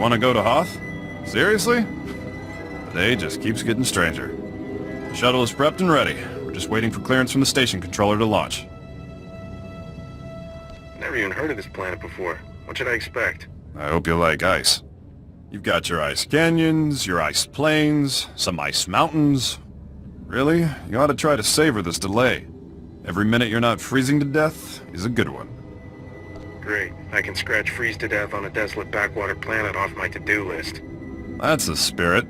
want to go to Hoth? Seriously? The day just keeps getting stranger. The shuttle is prepped and ready. We're just waiting for clearance from the station controller to launch. Never even heard of this planet before. What should I expect? I hope you like ice. You've got your ice canyons, your ice plains, some ice mountains. Really? You ought to try to savor this delay. Every minute you're not freezing to death is a good one. Great. I can scratch freeze to death on a desolate backwater planet off my to-do list. That's the spirit.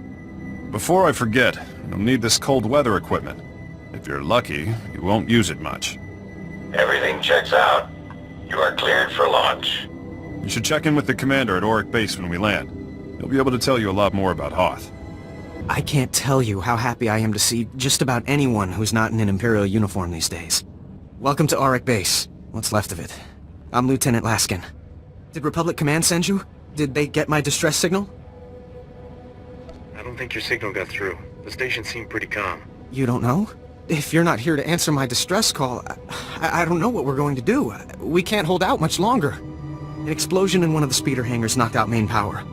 Before I forget, you'll need this cold weather equipment. If you're lucky, you won't use it much. Everything checks out. You are cleared for launch. You should check in with the commander at Auric Base when we land. He'll be able to tell you a lot more about Hoth. I can't tell you how happy I am to see just about anyone who's not in an Imperial uniform these days. Welcome to Auric Base. What's left of it. I'm Lieutenant Laskin. Did Republic Command send you? Did they get my distress signal? I don't think your signal got through. The station seemed pretty calm. You don't know? If you're not here to answer my distress call, I don't know what we're going to do. We can't hold out much longer. An explosion in one of the speeder hangars knocked out main power.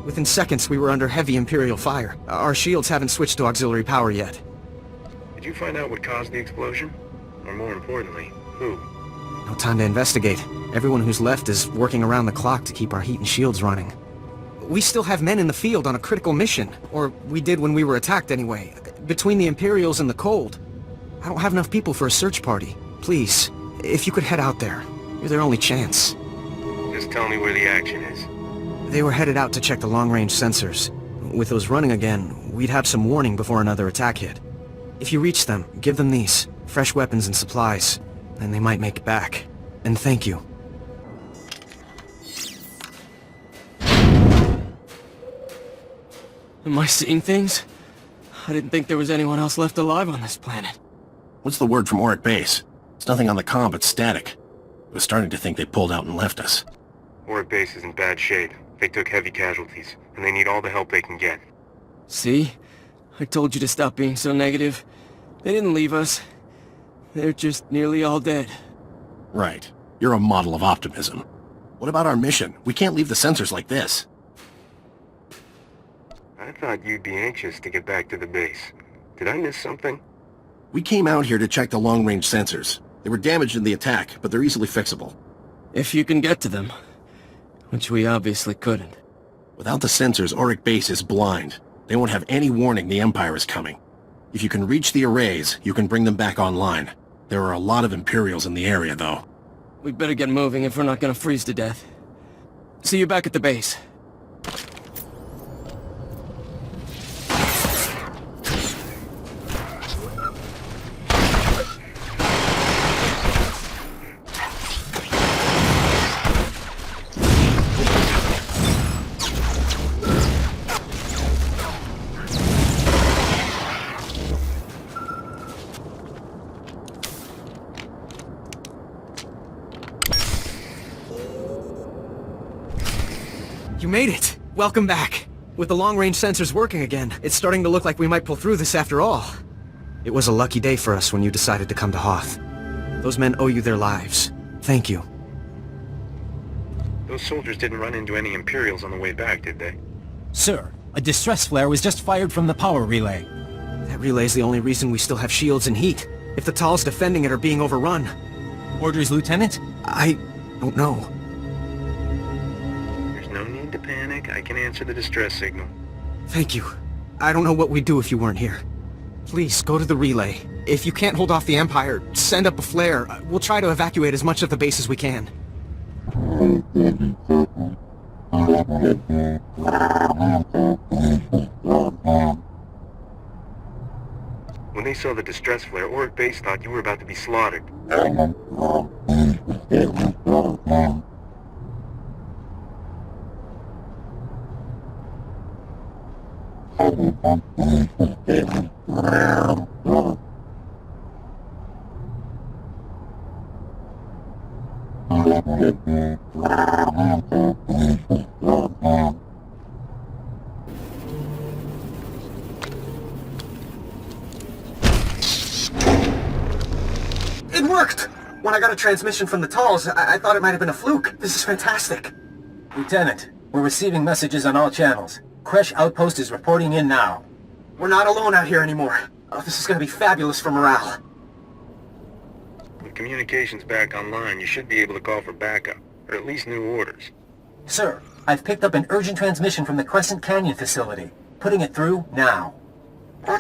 Within seconds, we were under heavy Imperial fire. Our shields haven't switched to auxiliary power yet. Did you find out what caused the explosion? Or more importantly, who? No time to investigate. Everyone who's left is working around the clock to keep our heat and shields running. We still have men in the field on a critical mission. Or we did when we were attacked anyway. Between the Imperials and the cold. I don't have enough people for a search party. Please, if you could head out there. You're their only chance. Just tell me where the action is. They were headed out to check the long-range sensors. With those running again, we'd have some warning before another attack hit. If you reach them, give them these. Fresh weapons and supplies. And they might make it back. And thank you. Am I seeing things? I didn't think there was anyone else left alive on this planet. What's the word from Auric Base? It's nothing on the comm but static. I was starting to think they pulled out and left us. Auric Base is in bad shape. They took heavy casualties, and they need all the help they can get. See? I told you to stop being so negative. They didn't leave us. They're just nearly all dead. Right. You're a model of optimism. What about our mission? We can't leave the sensors like this. I thought you'd be anxious to get back to the base. Did I miss something? We came out here to check the long-range sensors. They were damaged in the attack, but they're easily fixable. If you can get to them. Which we obviously couldn't. Without the sensors, Auric Base is blind. They won't have any warning the Empire is coming. If you can reach the arrays, you can bring them back online. There are a lot of Imperials in the area, though. We'd better get moving if we're not gonna freeze to death. See you back at the base. You made it! Welcome back! With the long-range sensors working again, it's starting to look like we might pull through this after all. It was a lucky day for us when you decided to come to Hoth. Those men owe you their lives. Thank you. Those soldiers didn't run into any Imperials on the way back, did they? Sir, a distress flare was just fired from the power relay. That relay's the only reason we still have shields and heat. If the Tals defending it are being overrun. Orders, Lieutenant? I don't know. No need to panic. I can answer the distress signal. Thank you. I don't know what we'd do if you weren't here. Please, go to the relay. If you can't hold off the Empire, send up a flare. We'll try to evacuate as much of the base as we can. When they saw the distress flare, Auric Base thought you were about to be slaughtered. It worked! When I got a transmission from the Tals, I thought it might have been a fluke. This is fantastic. Lieutenant, We're receiving messages on all channels. Kresh Outpost is reporting in now. We're not alone out here anymore. Oh, this is gonna be fabulous for morale. With communications back online, you should be able to call for backup, or at least new orders. Sir, I've picked up an urgent transmission from the Crescent Canyon facility. Putting it through now. How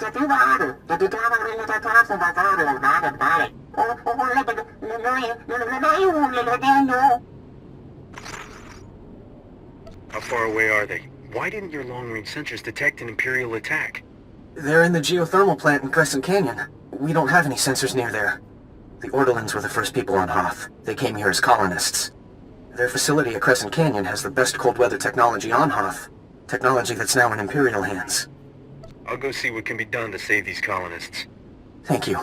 far away are they? Why didn't your long-range sensors detect an Imperial attack? They're in the geothermal plant in Crescent Canyon. We don't have any sensors near there. The Ordelans were the first people on Hoth. They came here as colonists. Their facility at Crescent Canyon has the best cold weather technology on Hoth. Technology that's now in Imperial hands. I'll go see what can be done to save these colonists. Thank you.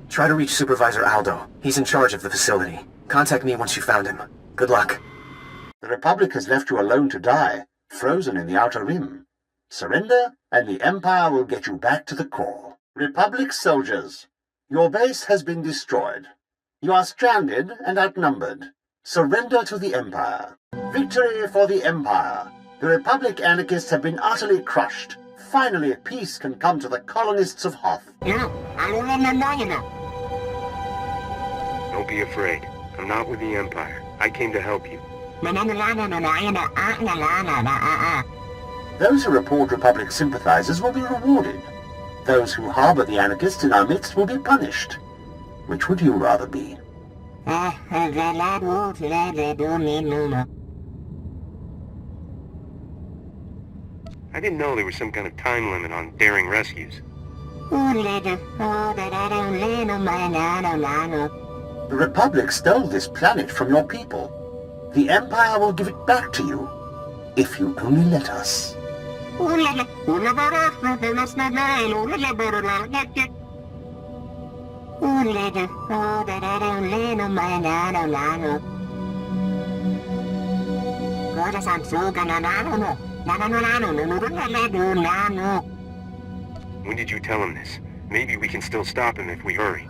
Try to reach Supervisor Aldo. He's in charge of the facility. Contact me once you found him. Good luck. The Republic has left you alone to die, frozen in the Outer Rim. Surrender, and the Empire will get you back to the core. Republic soldiers, your base has been destroyed. You are stranded and outnumbered. Surrender to the Empire. Victory for the Empire. The Republic anarchists have been utterly crushed. Finally, peace can come to the colonists of Hoth. Don't be afraid. I'm not with the Empire. I came to help you. Those who report Republic sympathizers will be rewarded. Those who harbor the anarchists in our midst will be punished. Which would you rather be? I didn't know there was some kind of time limit on daring rescues. The Republic stole this planet from your people. The Empire will give it back to you, if you only let us. When did you tell him this? Maybe we can still stop him if we hurry.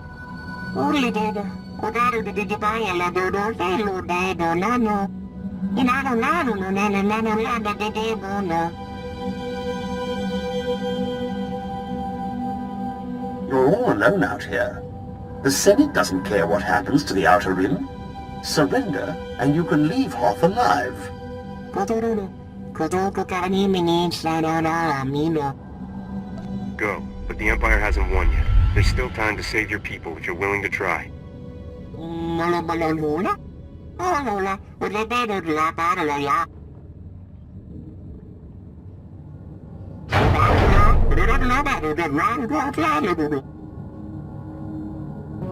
You're all alone out here. The Senate doesn't care what happens to the Outer Rim. Surrender, and you can leave Hoth alive. Go, but the Empire hasn't won yet. There's still time to save your people if you're willing to try.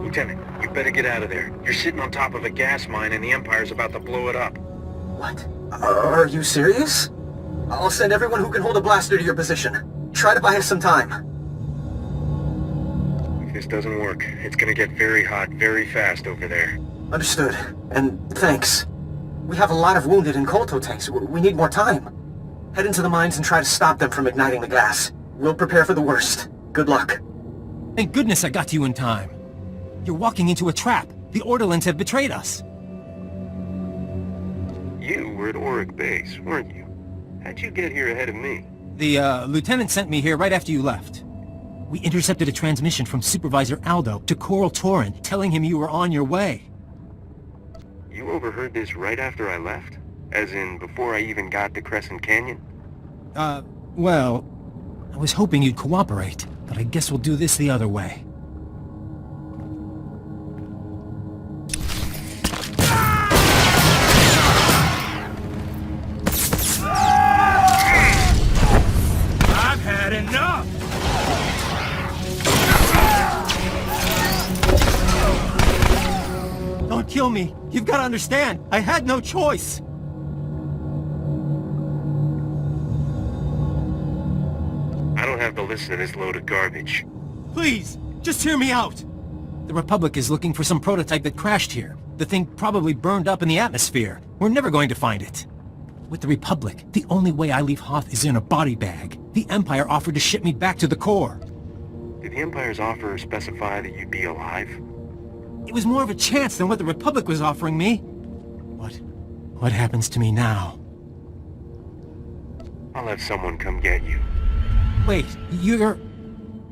Lieutenant, you better get out of there. You're sitting on top of a gas mine and the Empire's about to blow it up. What? Are you serious? I'll send everyone who can hold a blaster to your position. Try to buy us some time. If this doesn't work, it's gonna get very hot very fast over there. Understood. And thanks. We have a lot of wounded and Kolto tanks. We need more time. Head into the mines and try to stop them from igniting the gas. We'll prepare for the worst. Good luck. Thank goodness I got to you in time. You're walking into a trap. The Ordelans have betrayed us. You were at Auric Base, weren't you? How'd you get here ahead of me? The, lieutenant sent me here right after you left. We intercepted a transmission from Supervisor Aldo to Coral Torin, telling him you were on your way. You overheard this right after I left? As in, before I even got to Crescent Canyon? Well, I was hoping you'd cooperate, but I guess we'll do this the other way. I've had enough! Don't kill me! You've got to understand, I had no choice! I don't have to listen to this load of garbage. Please, just hear me out! The Republic is looking for some prototype that crashed here. The thing probably burned up in the atmosphere. We're never going to find it. With the Republic, the only way I leave Hoth is in a body bag. The Empire offered to ship me back to the core. Did the Empire's offer specify that you'd be alive? It was more of a chance than what the Republic was offering me. What happens to me now? I'll have someone come get you. Wait, you're...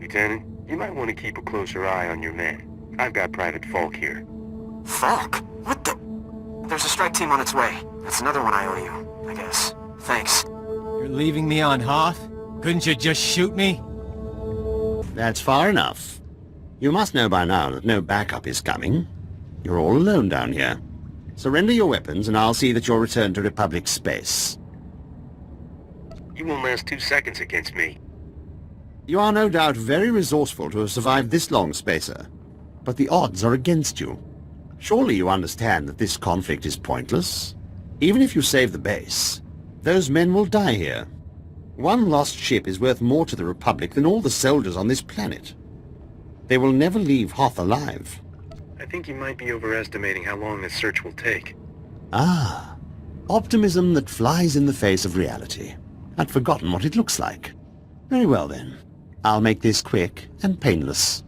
Lieutenant, you might want to keep a closer eye on your men. I've got Private Falk here. Falk? What the... There's a strike team on its way. That's another one I owe you, I guess. Thanks. You're leaving me on Hoth? Couldn't you just shoot me? That's far enough. You must know by now that no backup is coming. You're all alone down here. Surrender your weapons and I'll see that you're returned to Republic space. You won't last 2 seconds against me. You are no doubt very resourceful to have survived this long, Spacer. But the odds are against you. Surely you understand that this conflict is pointless? Even if you save the base, those men will die here. One lost ship is worth more to the Republic than all the soldiers on this planet. They will never leave Hoth alive. I think you might be overestimating how long this search will take. Ah, optimism that flies in the face of reality. I'd forgotten what it looks like. Very well then. I'll make this quick and painless.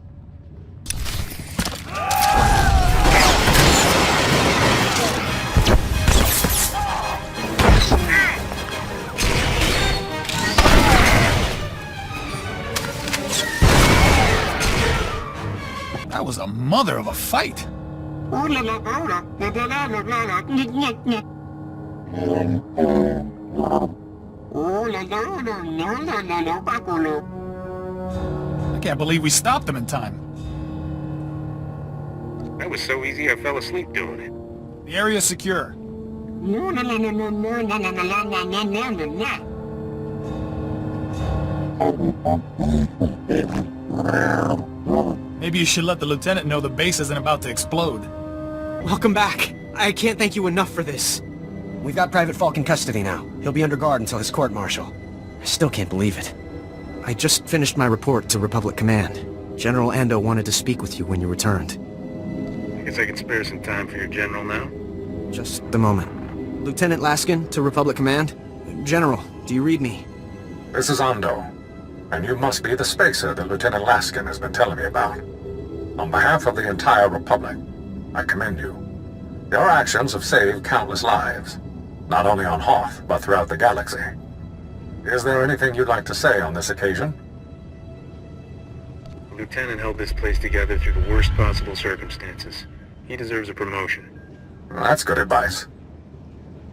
That was a mother of a fight. I can't believe we stopped them in time. That was so easy I fell asleep doing it. The area's secure. Maybe you should let the lieutenant know the base isn't about to explode. Welcome back. I can't thank you enough for this. We've got Private Falk in custody now. He'll be under guard until his court-martial. I still can't believe it. I just finished my report to Republic Command. General Ando wanted to speak with you when you returned. I guess I can spare some time for your general now. Just a moment. Lieutenant Laskin to Republic Command? General, do you read me? This is Ando, and you must be the spacer that Lieutenant Laskin has been telling me about. On behalf of the entire Republic, I commend you. Your actions have saved countless lives, not only on Hoth, but throughout the galaxy. Is there anything you'd like to say on this occasion? The lieutenant held this place together through the worst possible circumstances. He deserves a promotion. That's good advice.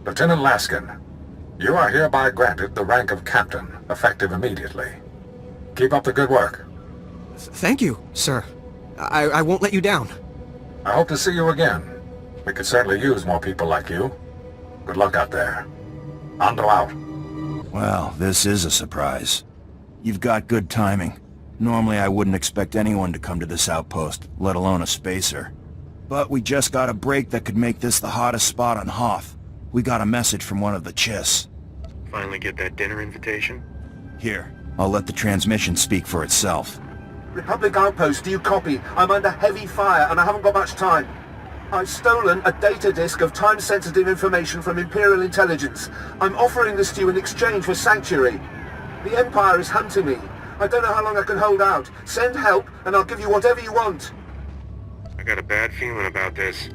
Lieutenant Laskin, you are hereby granted the rank of captain, effective immediately. Keep up the good work. Thank you, sir. I won't let you down. I hope to see you again. We could certainly use more people like you. Good luck out there. Ando out. Well, this is a surprise. You've got good timing. Normally I wouldn't expect anyone to come to this outpost, let alone a spacer. But we just got a break that could make this the hottest spot on Hoth. We got a message from one of the Chiss. Finally get that dinner invitation? Here, I'll let the transmission speak for itself. Republic Outpost, do you copy? I'm under heavy fire and I haven't got much time. I've stolen a data disk of time-sensitive information from Imperial intelligence. I'm offering this to you in exchange for sanctuary. The Empire is hunting me. I don't know how long I can hold out. Send help and I'll give you whatever you want. I got a bad feeling about this.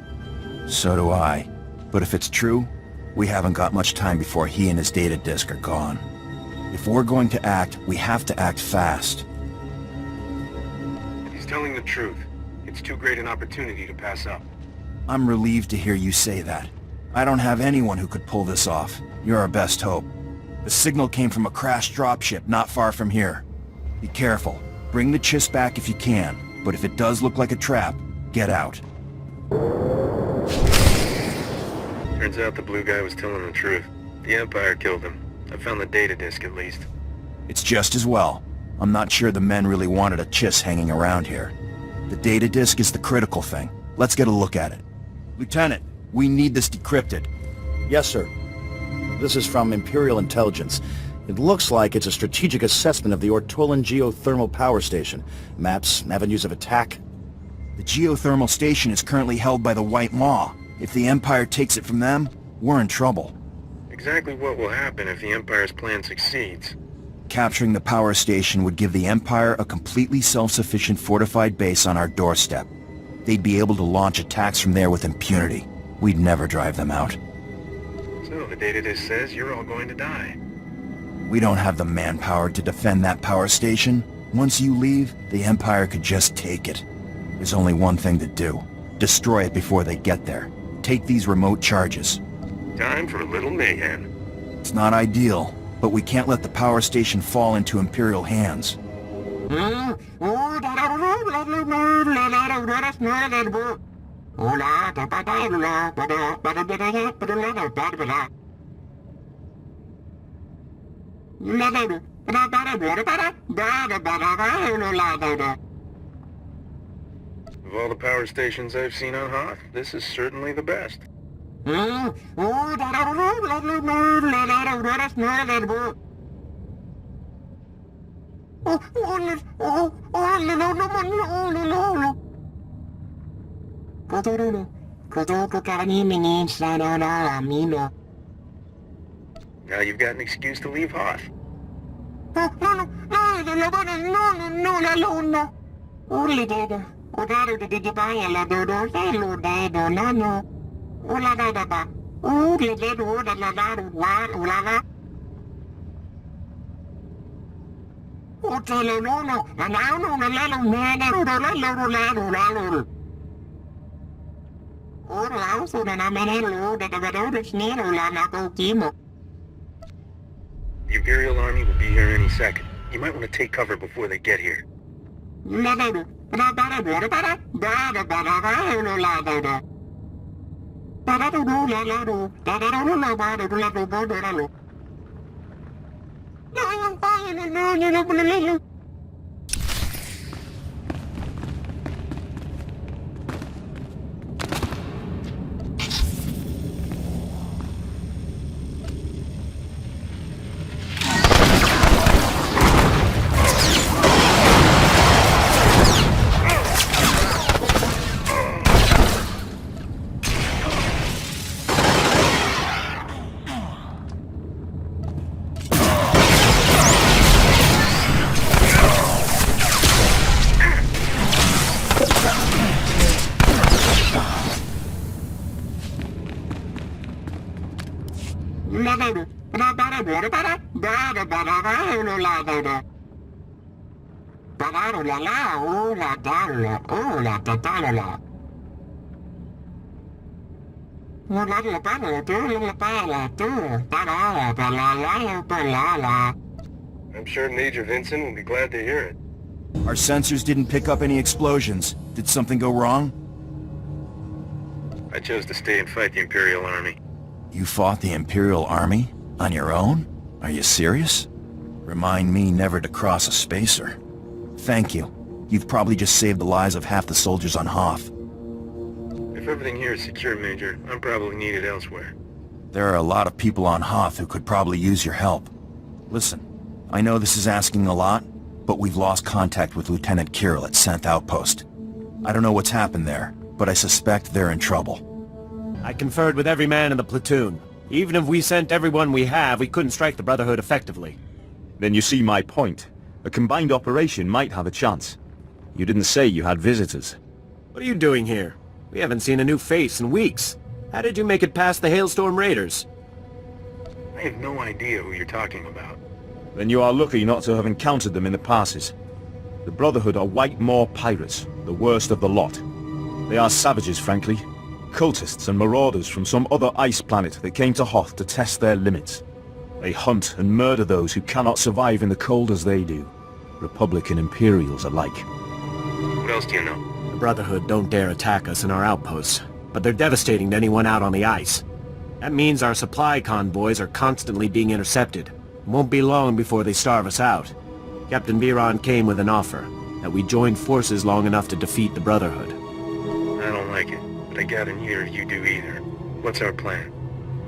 So do I. But if it's true, we haven't got much time before he and his data disk are gone. If we're going to act, we have to act fast. He's telling the truth. It's too great an opportunity to pass up. I'm relieved to hear you say that. I don't have anyone who could pull this off. You're our best hope. The signal came from a crashed dropship not far from here. Be careful. Bring the Chiss back if you can, but if it does look like a trap, get out. Turns out the blue guy was telling the truth. The Empire killed him. I found the data disk at least. It's just as well. I'm not sure the men really wanted a Chiss hanging around here. The data disk is the critical thing. Let's get a look at it. Lieutenant, we need this decrypted. Yes, sir. This is from Imperial Intelligence. It looks like it's a strategic assessment of the Ortolan geothermal power station. Maps, avenues of attack. The geothermal station is currently held by the White Maw. If the Empire takes it from them, we're in trouble. Exactly what will happen if the Empire's plan succeeds. Capturing the power station would give the Empire a completely self-sufficient fortified base on our doorstep. They'd be able to launch attacks from there with impunity. We'd never drive them out. So the data disk says you're all going to die. We don't have the manpower to defend that power station. Once you leave, the Empire could just take it. There's only one thing to do. Destroy it before they get there. Take these remote charges. Time for a little mayhem. It's not ideal, but we can't let the power station fall into Imperial hands. Of all the power stations I've seen on Hoth, this is certainly the best. Now you've got an excuse to leave Hoth. The Imperial Army will be here any second. You might want to take cover before they get here. I'm sure Major Vincent will be glad to hear it. Our sensors didn't pick up any explosions. Did something go wrong? I chose to stay and fight the Imperial Army. You fought the Imperial Army? On your own? Are you serious? Remind me never to cross a spacer. Thank you. You've probably just saved the lives of half the soldiers on Hoth. If everything here is secure, Major, I'm probably needed elsewhere. There are a lot of people on Hoth who could probably use your help. Listen, I know this is asking a lot, but we've lost contact with Lieutenant Kirill at 10th Outpost. I don't know what's happened there, but I suspect they're in trouble. I conferred with every man in the platoon. Even if we sent everyone we have, we couldn't strike the Brotherhood effectively. Then you see my point. A combined operation might have a chance. You didn't say you had visitors. What are you doing here? We haven't seen a new face in weeks. How did you make it past the Hailstorm Raiders? I have no idea who you're talking about. Then you are lucky not to have encountered them in the passes. The Brotherhood are White Moor pirates, the worst of the lot. They are savages, frankly. Cultists and marauders from some other ice planet that came to Hoth to test their limits. They hunt and murder those who cannot survive in the cold as they do. Republic and Imperials alike. What else do you know? The Brotherhood don't dare attack us in our outposts, but they're devastating to anyone out on the ice. That means our supply convoys are constantly being intercepted. It won't be long before they starve us out. Captain Biron came with an offer, that we join forces long enough to defeat the Brotherhood. I don't like it, but I gather neither you do either. What's our plan?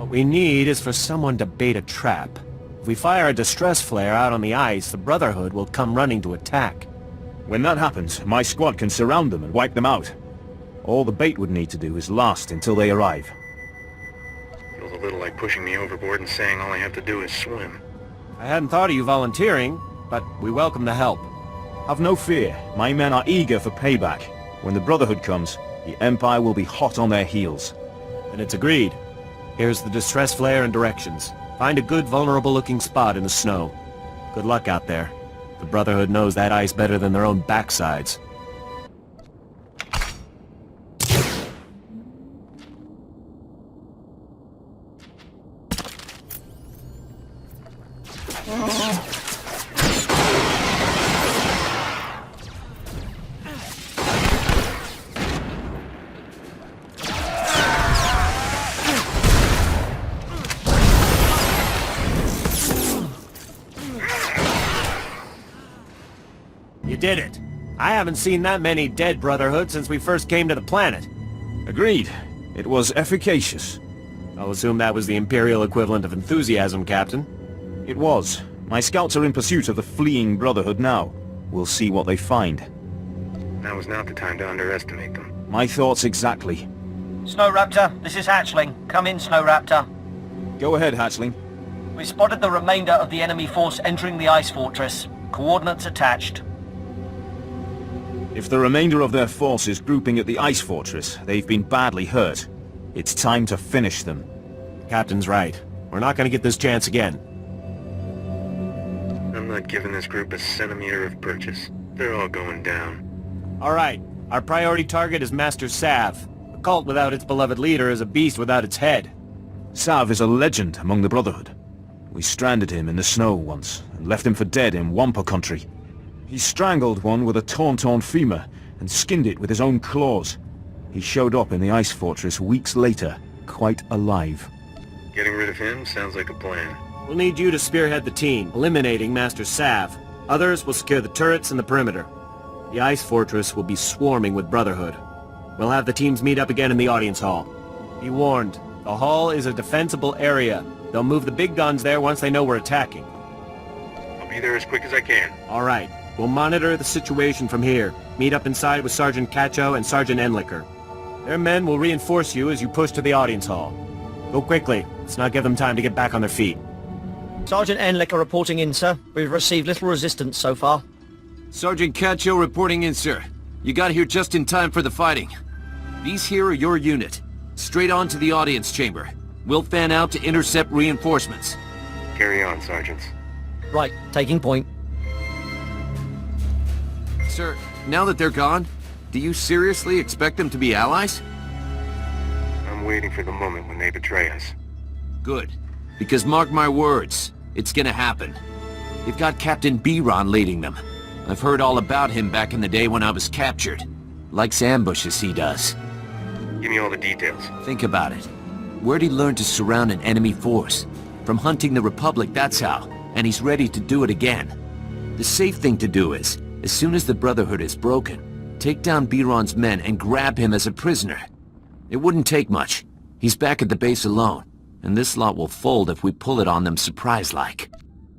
What we need is for someone to bait a trap. If we fire a distress flare out on the ice, the Brotherhood will come running to attack. When that happens, my squad can surround them and wipe them out. All the bait would need to do is last until they arrive. Feels a little like pushing me overboard and saying all I have to do is swim. I hadn't thought of you volunteering, but we welcome the help. Have no fear. My men are eager for payback. When the Brotherhood comes, the Empire will be hot on their heels. Then it's agreed. Here's the distress flare and directions. Find a good, vulnerable-looking spot in the snow. Good luck out there. The Brotherhood knows that ice better than their own backsides. You did it. I haven't seen that many dead Brotherhood since we first came to the planet. Agreed. It was efficacious. I'll assume that was the Imperial equivalent of enthusiasm, Captain. It was. My scouts are in pursuit of the fleeing Brotherhood now. We'll see what they find. Now is not the time to underestimate them. My thoughts exactly. Snow Raptor, this is Hatchling. Come in, Snow Raptor. Go ahead, Hatchling. We spotted the remainder of the enemy force entering the ice fortress. Coordinates attached. If the remainder of their force is grouping at the ice fortress, they've been badly hurt. It's time to finish them. Captain's right. We're not going to get this chance again. I'm not giving this group a centimeter of purchase. They're all going down. All right. Our priority target is Master Sav. A cult without its beloved leader is a beast without its head. Sav is a legend among the Brotherhood. We stranded him in the snow once, and left him for dead in Wampa country. He strangled one with a torn femur, and skinned it with his own claws. He showed up in the ice fortress weeks later, quite alive. Getting rid of him sounds like a plan. We'll need you to spearhead the team, eliminating Master Sav. Others will secure the turrets and the perimeter. The ice fortress will be swarming with Brotherhood. We'll have the teams meet up again in the audience hall. Be warned, the hall is a defensible area. They'll move the big guns there once they know we're attacking. I'll be there as quick as I can. All right. We'll monitor the situation from here. Meet up inside with Sergeant Cacho and Sergeant Enlicker. Their men will reinforce you as you push to the audience hall. Go quickly. Let's not give them time to get back on their feet. Sergeant Enlicker reporting in, sir. We've received little resistance so far. Sergeant Cacho reporting in, sir. You got here just in time for the fighting. These here are your unit. Straight on to the audience chamber. We'll fan out to intercept reinforcements. Carry on, Sergeants. Right, taking point. Sir, now that they're gone, do you seriously expect them to be allies? I'm waiting for the moment when they betray us. Good. Because mark my words, it's gonna happen. They've got Captain Biron leading them. I've heard all about him back in the day when I was captured. Likes ambushes, he does. Give me all the details. Think about it. Where'd he learn to surround an enemy force? From hunting the Republic, that's how. And he's ready to do it again. The safe thing to do is, as soon as the Brotherhood is broken, take down Biron's men and grab him as a prisoner. It wouldn't take much. He's back at the base alone, and this lot will fold if we pull it on them surprise-like.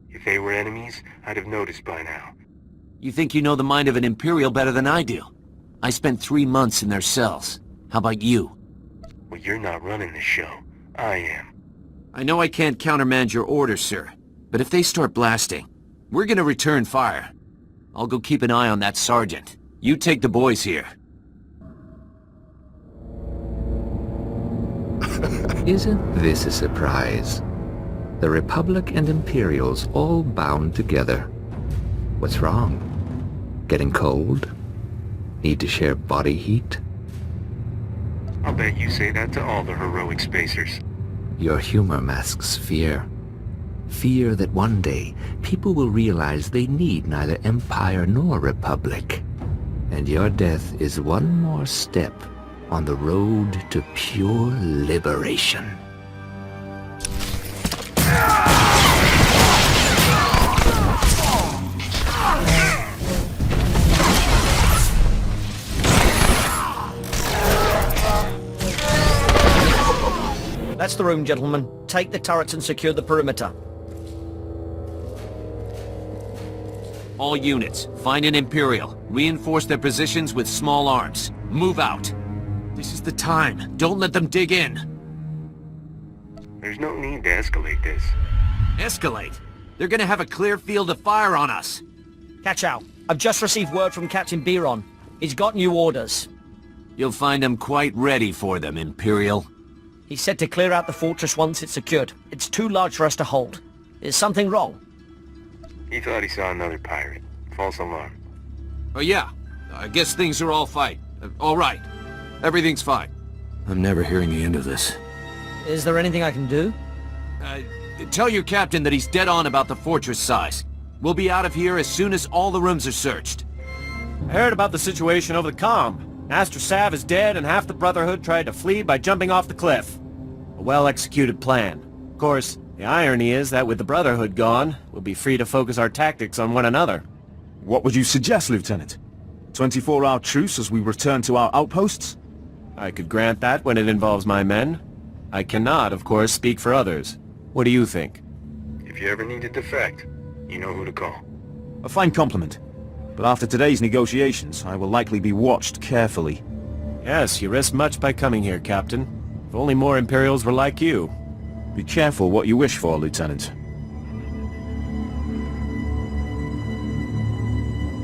If they were enemies, I'd have noticed by now. You think you know the mind of an Imperial better than I do? I spent 3 months in their cells. How about you? Well, you're not running this show. I am. I know I can't countermand your orders, sir, but if they start blasting, we're gonna return fire. I'll go keep an eye on that sergeant. You take the boys here. Isn't this a surprise? The Republic and Imperials all bound together. What's wrong? Getting cold? Need to share body heat? I'll bet you say that to all the heroic spacers. Your humor masks fear. Fear that one day people will realize they need neither Empire nor Republic. And your death is one more step on the road to pure liberation. That's the room, gentlemen. Take the turrets and secure the perimeter. All units, find an Imperial. Reinforce their positions with small arms. Move out. This is the time. Don't let them dig in. There's no need to escalate this. Escalate? They're gonna have a clear field of fire on us. Cacho, I've just received word from Captain Biron. He's got new orders. You'll find them quite ready for them, Imperial. He said to clear out the fortress once it's secured. It's too large for us to hold. Is something wrong? He thought he saw another pirate. False alarm. Oh yeah, I guess things are all fine. All right. Everything's fine. I'm never hearing the end of this. Is there anything I can do? Tell your captain that he's dead on about the fortress size. We'll be out of here as soon as all the rooms are searched. I heard about the situation over the comm. Master Sav is dead and half the Brotherhood tried to flee by jumping off the cliff. A well-executed plan. Of course, the irony is that with the Brotherhood gone, we'll be free to focus our tactics on one another. What would you suggest, Lieutenant? 24-hour truce as we return to our outposts? I could grant that when it involves my men. I cannot, of course, speak for others. What do you think? If you ever need to defect, you know who to call. A fine compliment. But after today's negotiations, I will likely be watched carefully. Yes, you risked much by coming here, Captain. If only more Imperials were like you. Be careful what you wish for, Lieutenant.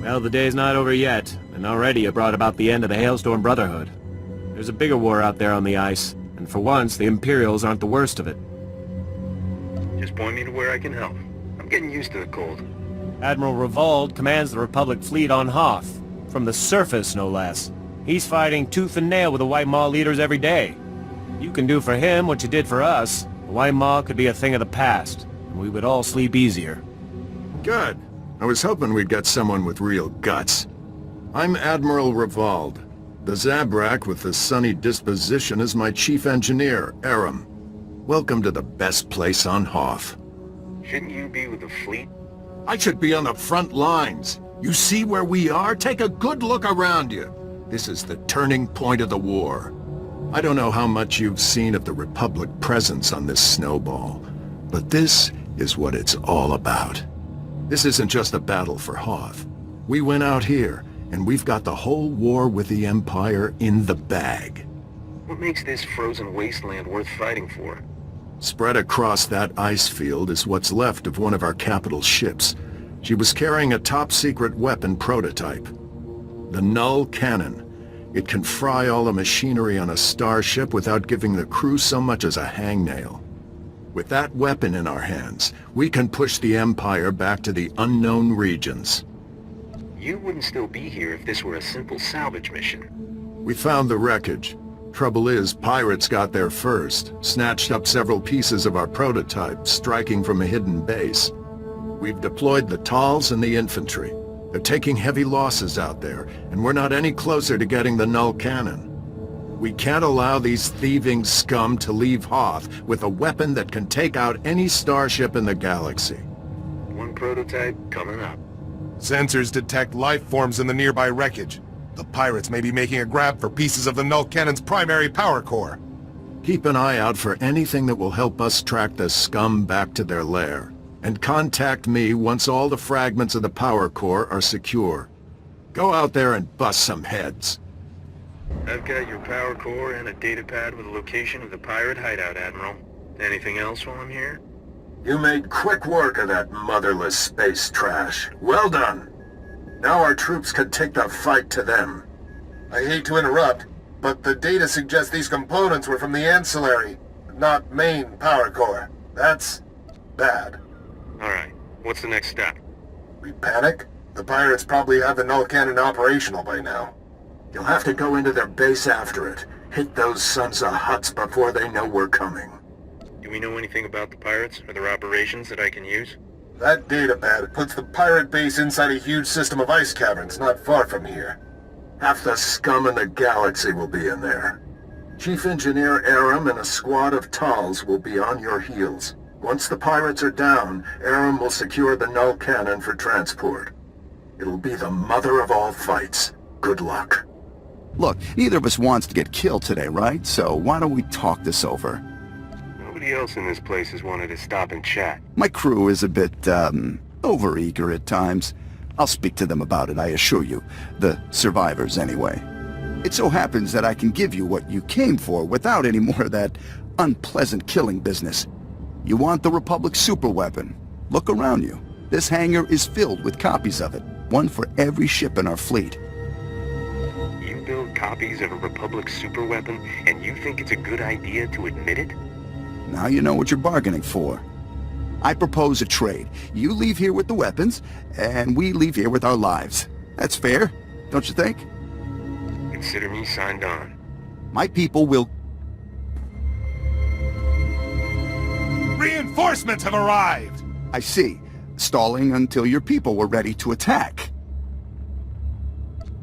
Well, the day's not over yet, and already it brought about the end of the Hailstorm Brotherhood. There's a bigger war out there on the ice, and for once, the Imperials aren't the worst of it. Just point me to where I can help. I'm getting used to the cold. Admiral Revold commands the Republic fleet on Hoth, from the surface no less. He's fighting tooth and nail with the White Maw leaders every day. You can do for him what you did for us. The White Maw could be a thing of the past, and we would all sleep easier. Good. I was hoping we'd get someone with real guts. I'm Admiral Revold. The Zabrak with the sunny disposition is my chief engineer, Aram. Welcome to the best place on Hoth. Shouldn't you be with the fleet? I should be on the front lines. You see where we are? Take a good look around you. This is the turning point of the war. I don't know how much you've seen of the Republic presence on this snowball, but this is what it's all about. This isn't just a battle for Hoth. We went out here, and we've got the whole war with the Empire in the bag. What makes this frozen wasteland worth fighting for? Spread across that ice field is what's left of one of our capital ships. She was carrying a top-secret weapon prototype. The Null Cannon. It can fry all the machinery on a starship without giving the crew so much as a hangnail. With that weapon in our hands, we can push the Empire back to the unknown regions. You wouldn't still be here if this were a simple salvage mission. We found the wreckage. Trouble is, pirates got there first, snatched up several pieces of our prototype, striking from a hidden base. We've deployed the Tals and the infantry. They're taking heavy losses out there, and we're not any closer to getting the Null Cannon. We can't allow these thieving scum to leave Hoth with a weapon that can take out any starship in the galaxy. One prototype coming up. Sensors detect life forms in the nearby wreckage. The pirates may be making a grab for pieces of the Null Cannon's primary power core. Keep an eye out for anything that will help us track the scum back to their lair. And contact me once all the fragments of the power core are secure. Go out there and bust some heads. I've got your power core and a datapad with the location of the pirate hideout, Admiral. Anything else while I'm here? You made quick work of that motherless space trash. Well done. Now our troops can take the fight to them. I hate to interrupt, but the data suggests these components were from the ancillary, not main power core. That's bad. Alright, what's the next step? We panic? The pirates probably have the Null Cannon operational by now. You'll have to go into their base after it. Hit those sons of huts before they know we're coming. Do we know anything about the pirates or their operations that I can use? That datapad puts the pirate base inside a huge system of ice caverns not far from here. Half the scum in the galaxy will be in there. Chief Engineer Aram and a squad of Tals will be on your heels. Once the pirates are down, Aram will secure the Null Cannon for transport. It'll be the mother of all fights. Good luck. Look, neither of us wants to get killed today, right? So why don't we talk this over? Nobody else in this place has wanted to stop and chat. My crew is a bit, overeager at times. I'll speak to them about it, I assure you. The survivors, anyway. It so happens that I can give you what you came for without any more of that unpleasant killing business. You want the Republic's superweapon? Look around you. This hangar is filled with copies of it. One for every ship in our fleet. You build copies of a Republic superweapon, and you think it's a good idea to admit it? Now you know what you're bargaining for. I propose a trade. You leave here with the weapons, and we leave here with our lives. That's fair, don't you think? Consider me signed on. My people will... Reinforcements have arrived! I see. Stalling until your people were ready to attack.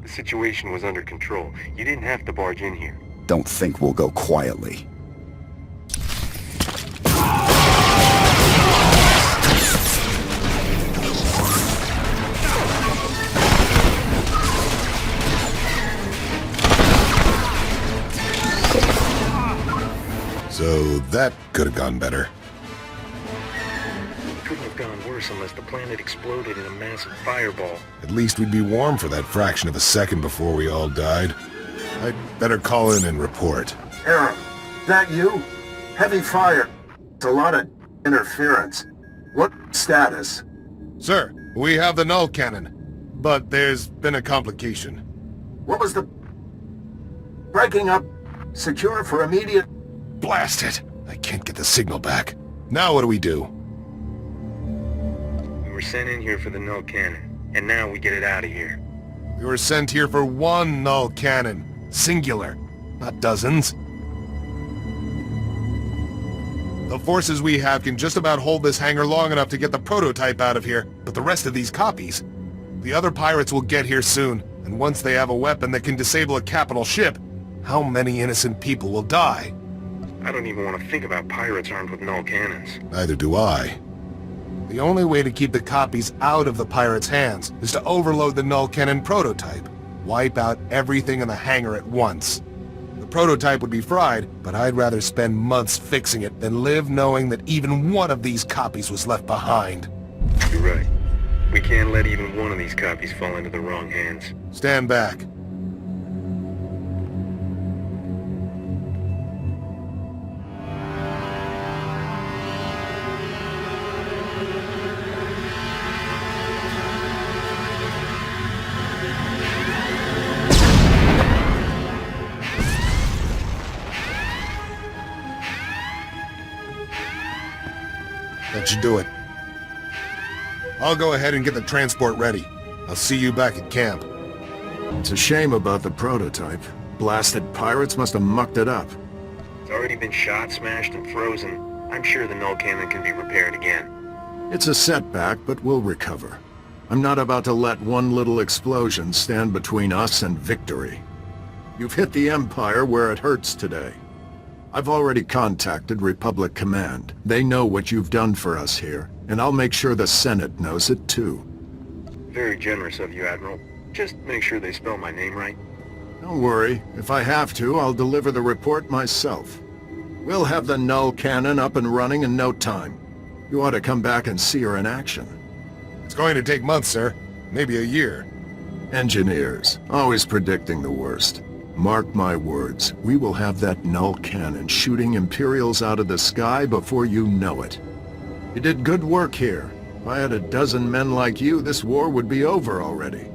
The situation was under control. You didn't have to barge in here. Don't think we'll go quietly. So that could have gone better. It couldn't have gone worse unless the planet exploded in a massive fireball. At least we'd be warm for that fraction of a second before we all died. I'd better call in and report. Aaron, that you? Heavy fire. It's a lot of interference. What status? Sir, we have the null cannon, but there's been a complication. What was the... breaking up? Secure for immediate... Blast it! I can't get the signal back. Now what do we do? We were sent in here for the null cannon, and now we get it out of here. We were sent here for one null cannon. Singular. Not dozens. The forces we have can just about hold this hangar long enough to get the prototype out of here, but the rest of these copies... The other pirates will get here soon, and once they have a weapon that can disable a capital ship, how many innocent people will die? I don't even want to think about pirates armed with null cannons. Neither do I. The only way to keep the copies out of the pirates' hands is to overload the null cannon prototype. Wipe out everything in the hangar at once. The prototype would be fried, but I'd rather spend months fixing it than live knowing that even one of these copies was left behind. You're right. We can't let even one of these copies fall into the wrong hands. Stand back. That should do it. I'll go ahead and get the transport ready. I'll see you back at camp. It's a shame about the prototype. Blasted pirates must have mucked it up. It's already been shot, smashed, and frozen. I'm sure the null cannon can be repaired again. It's a setback, but we'll recover. I'm not about to let one little explosion stand between us and victory. You've hit the Empire where it hurts today. I've already contacted Republic Command. They know what you've done for us here, and I'll make sure the Senate knows it too. Very generous of you, Admiral. Just make sure they spell my name right. Don't worry. If I have to, I'll deliver the report myself. We'll have the null cannon up and running in no time. You ought to come back and see her in action. It's going to take months, sir. Maybe a year. Engineers, always predicting the worst. Mark my words, we will have that null cannon shooting Imperials out of the sky before you know it. You did good work here. If I had a dozen men like you, this war would be over already.